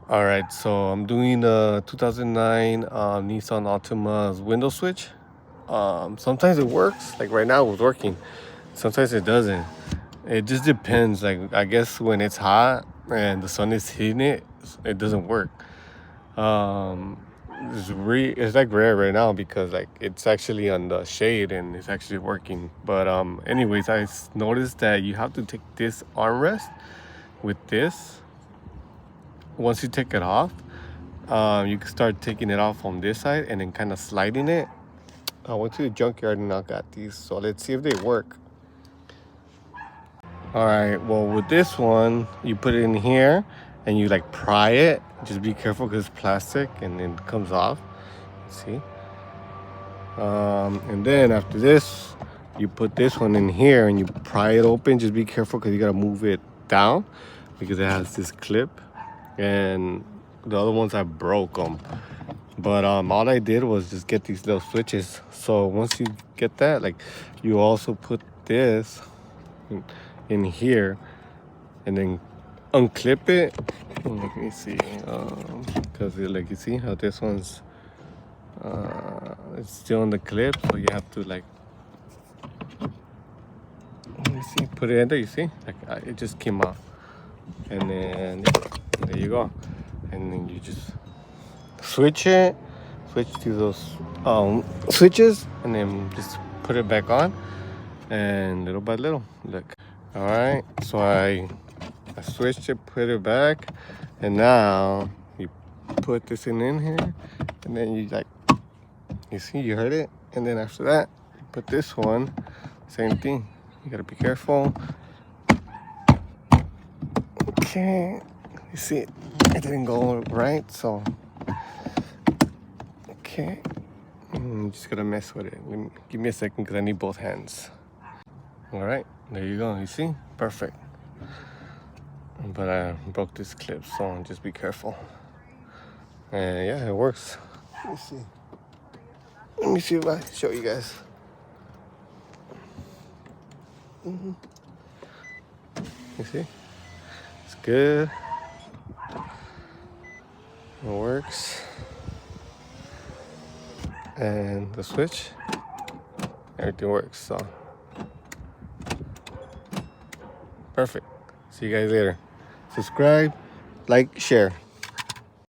All right, so I'm doing a 2009 Nissan Altima's window switch. Sometimes it works, like right now it was working. Sometimes it doesn't. It just depends. Like I guess when it's hot and the sun is hitting it, it doesn't work. Um, it's like rare right now because like it's actually on the shade and it's actually working. But anyways, noticed that you have to take this armrest with this. Once you take it off, you can start taking it off on this side and then kind of sliding it. I went to the junkyard and I got these, so let's see if they work. All right, well, with this one, you put it in here and you like pry it. Just be careful because it's plastic and then it comes off. See? And then after this, you put this one in here and you pry it open. Just be careful because you got to move it down because it has this clip. And the other ones I broke them. But all I did was just get these little switches. So once you get that, like you also put this in here and then unclip it. Let me see, because like you see how this one's it's still on the clip, so you have to like, let me see, put it in there. You see, like it just came out, and then there you go, and then you just switch to those switches, and then just put it back on, and little by little, look. All right, so I switched it, put it back, and now you put this in here, and then you like, you see, you heard it, and then after that, put this one, same thing. You gotta be careful. Okay, you see, it didn't go right, so okay. Just gotta mess with it. Give me a second because I need both hands. All right, there you go. You see, perfect. But I broke this clip, so just be careful. And yeah, it works. Let me see. Let me see if I show you guys. You see, it's good. It works. And the switch, everything works. So perfect. See you guys later. Subscribe, like, share.